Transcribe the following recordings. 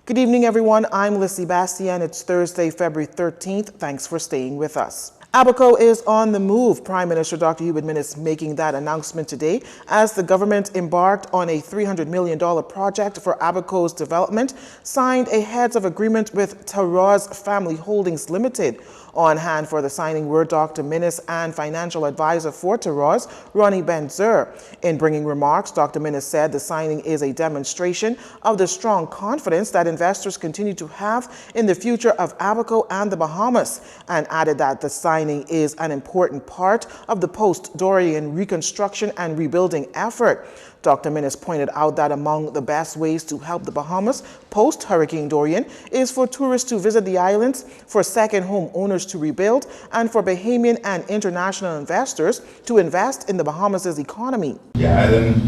Good evening, everyone. I'm Lissy Bastian. It's Thursday, February 13th. Thanks for staying with us. Abaco is on the move. Prime Minister Dr. Hubert Minnis making that announcement today as the government embarked on a $300 million project for Abaco's development, signed a heads of agreement with Taraz Family Holdings Limited. On hand for the signing were Dr. Minnis and financial advisor for Taraz, Ronnie Ben-Zur. In bringing remarks, Dr. Minnis said the signing is a demonstration of the strong confidence that investors continue to have in the future of Abaco and the Bahamas, and added that the signing is an important part of the post-Dorian reconstruction and rebuilding effort. Dr. Minnis pointed out that among the best ways to help the Bahamas post-Hurricane Dorian is for tourists to visit the islands, for second home owners to rebuild, and for Bahamian and international investors to invest in the Bahamas' economy. The island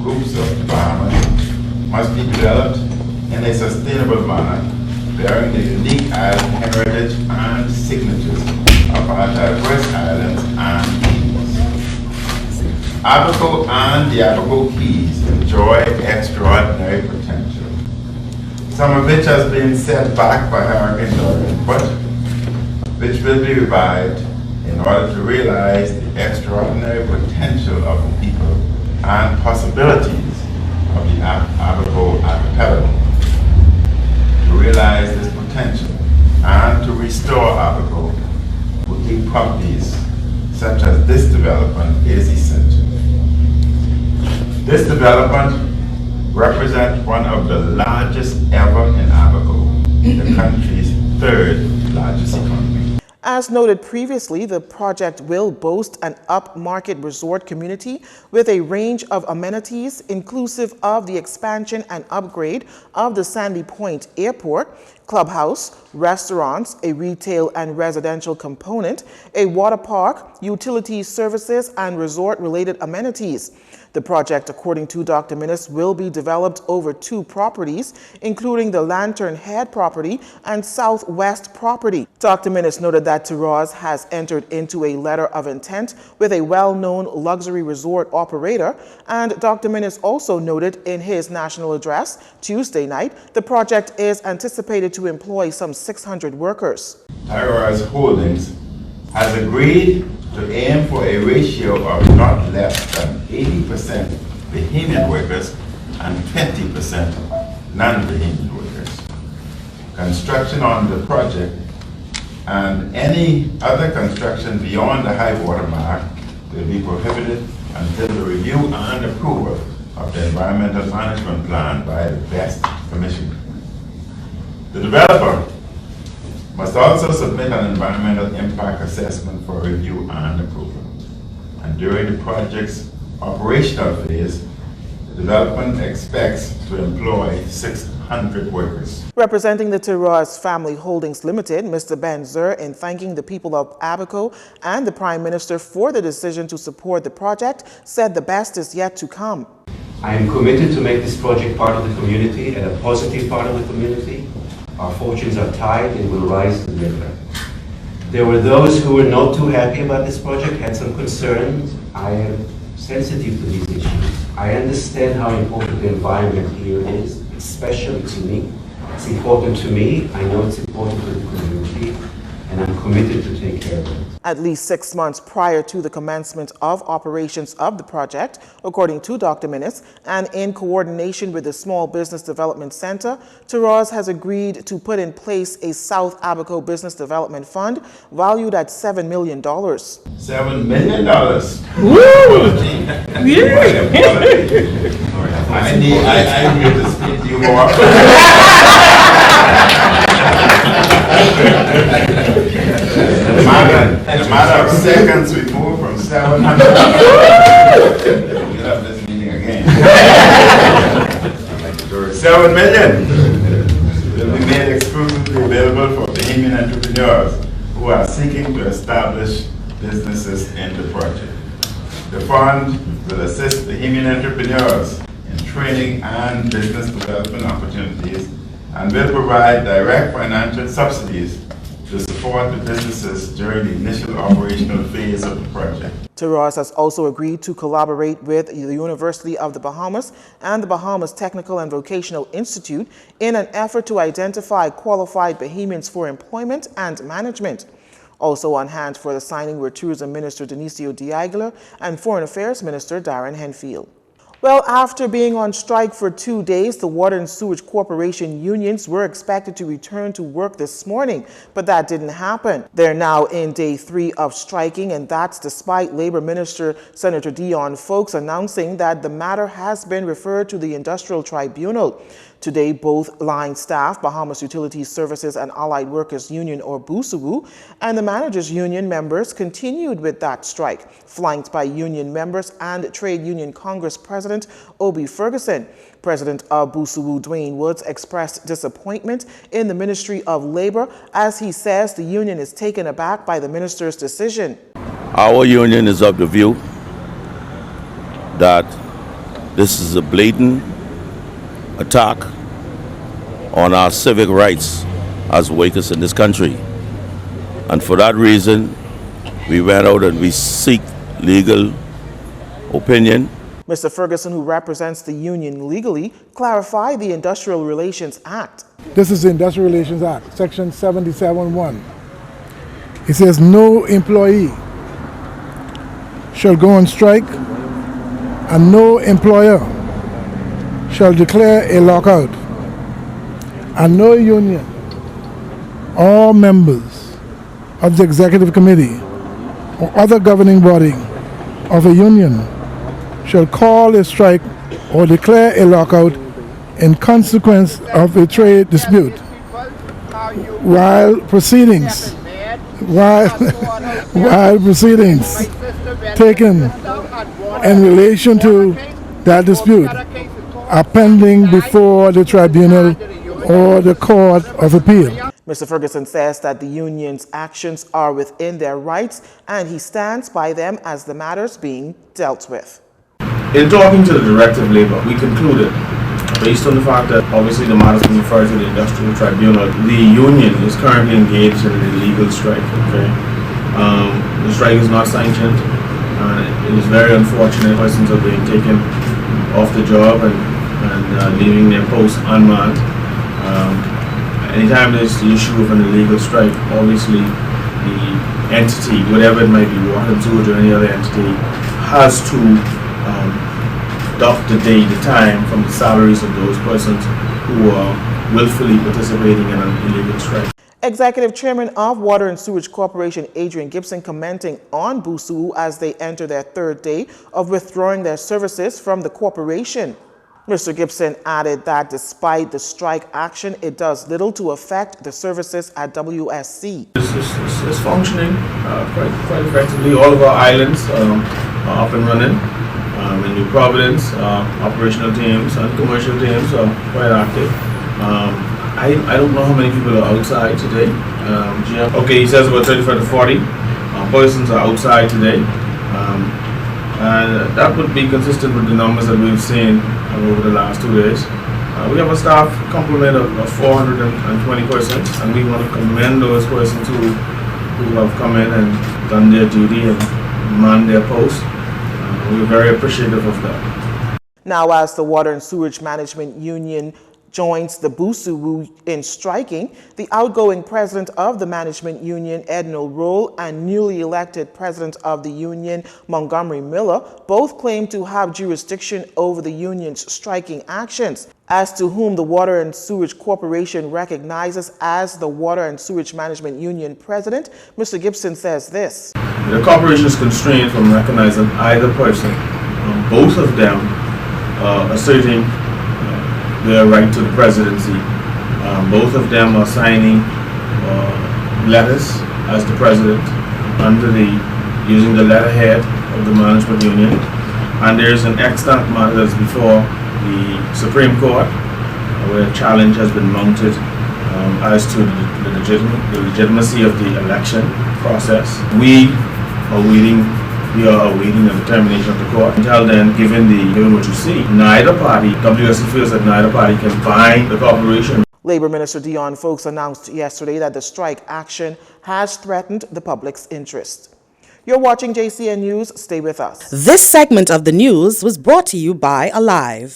groups of the Bahamas must be developed in a sustainable manner, bearing the unique island heritage and signatures of our diverse islands and peoples. Abaco and the Abaco Keys enjoy extraordinary potential, some of which has been set back by Hurricane Dorian, but which will be revived in order to realize the extraordinary potential of the people and possibilities of the Abaco archipelago. To realize this potential and to restore Abaco, boutique properties such as this development is essential. This development represents one of the largest ever in Abaco, the country's third largest economy. As noted previously, the project will boast an upmarket resort community with a range of amenities inclusive of the expansion and upgrade of the Sandy Point Airport, clubhouse, restaurants, a retail and residential component, a water park, utility services, and resort-related amenities. The project, according to Dr. Minnis, will be developed over 2 properties, including the Lantern Head property and Southwest property. Dr. Minnis noted that Taraz has entered into a letter of intent with a well-known luxury resort operator, and Dr. Minnis also noted in his national address Tuesday night the project is anticipated to employ some 600 workers. Taraz Holdings has agreed to aim for a ratio of not less than 80% Bahamian workers and 20% non-Bahamian workers. Construction on the project and any other construction beyond the high water mark will be prohibited until the review and approval of the environmental management plan by the BEST Commission. The developer must also submit an environmental impact assessment for review and approval. And during the project's operational phase, the development expects to employ 600 workers. Representing the Taraz Family Holdings Limited, Mr. Ben-Zur, in thanking the people of Abaco and the Prime Minister for the decision to support the project, said the best is yet to come. I am committed to make this project part of the community and a positive part of the community. Our fortunes are tied and will rise together. There were those who were not too happy about this project, had some concerns. I am sensitive to these issues. I understand how important the environment here is, especially to me. It's important to me. I know it's important to the community, and I'm committed to take care of it. At least 6 months prior to the commencement of operations of the project, according to Dr. Minnis, and in coordination with the Small Business Development Center, Taraz has agreed to put in place a South Abaco Business Development Fund valued at $7 million. $7 million? Woo! I need to speak to you more. In a matter of seconds, we move from 700. We'll have this meeting again. 7 million will be made exclusively available for Bahamian entrepreneurs who are seeking to establish businesses in the project. The fund will assist Bahamian entrepreneurs in training and business development opportunities and will provide direct financial subsidies to support the businesses during the initial operational phase of the project. Terrace has also agreed to collaborate with the University of the Bahamas and the Bahamas Technical and Vocational Institute in an effort to identify qualified Bahamians for employment and management. Also on hand for the signing were Tourism Minister Dionisio de Aguilar and Foreign Affairs Minister Darren Henfield. Well, after being on strike for 2 days, the Water and Sewage Corporation unions were expected to return to work this morning, but that didn't happen. They're now in day 3 of striking, and that's despite Labor Minister Senator Dion Fowlkes announcing that the matter has been referred to the Industrial Tribunal. Today, both line staff, Bahamas Utilities Services and Allied Workers Union, or BUSUWU, and the Managers Union members continued with that strike, flanked by union members and Trade Union Congress President Obi Ferguson. President of BUSUWU, Dwayne Woods, expressed disappointment in the Ministry of Labor as he says the union is taken aback by the minister's decision. Our union is of the view that this is a blatant attack on our civic rights as workers in this country. And for that reason, we went out and we seek legal opinion. Mr. Ferguson, who represents the union legally, clarified the Industrial Relations Act. This is the Industrial Relations Act, Section 77(1). It says no employee shall go on strike and no employer shall declare a lockout, and no union or members of the executive committee or other governing body of a union shall call a strike or declare a lockout in consequence of a trade dispute while proceedings taken in relation to that dispute are pending before the tribunal or the Court of Appeal. Mr. Ferguson says that the union's actions are within their rights and he stands by them as the matters being dealt with. In talking to the Director of Labor, we concluded, based on the fact that obviously the matter has been referred to the Industrial Tribunal, the union is currently engaged in an illegal strike. Okay, the strike is not sanctioned. It is very unfortunate. Persons are being taken off the job and leaving their posts unmanned. Anytime there's the issue of an illegal strike, obviously the entity, whatever it might be, water and sewage or any other entity, has to dock the day, the time from the salaries of those persons who are willfully participating in an illegal strike. Executive Chairman of Water and Sewage Corporation Adrian Gibson commenting on BUSUWU as they enter their 3rd day of withdrawing their services from the corporation. Mr. Gibson added that despite the strike action, it does little to affect the services at WSC. It's functioning quite effectively. All of our islands are up and running. In New Providence, operational teams and commercial teams are quite active. I don't know how many people are outside today. Okay, he says about 35 to 40 persons are outside today. And that would be consistent with the numbers that we've seen over the last 2 days. We have a staff complement of 420 persons, and we want to commend those persons who have come in and done their duty and manned their posts. We're very appreciative of that. Now, as the Water and Sewage Management Union joins the BUSUWU in striking, the outgoing president of the management union, Edno Roll, and newly elected president of the union, Montgomery Miller, both claim to have jurisdiction over the union's striking actions. As to whom the Water and Sewage Corporation recognizes as the Water and Sewage Management Union president, Mr. Gibson says this. The corporation is constrained from recognizing either person. Both of them asserting their right to the presidency. Both of them are signing letters as the president using the letterhead of the management union. And there's an extant matter that's before the Supreme Court where a challenge has been mounted as to the legitimacy of the election process. We are awaiting the determination of the court. Until then, given what you see, neither party, WSC feels that neither party can bind the corporation. Labor Minister Dion Folks announced yesterday that the strike action has threatened the public's interest. You're watching JCN News. Stay with us. This segment of the news was brought to you by Alive.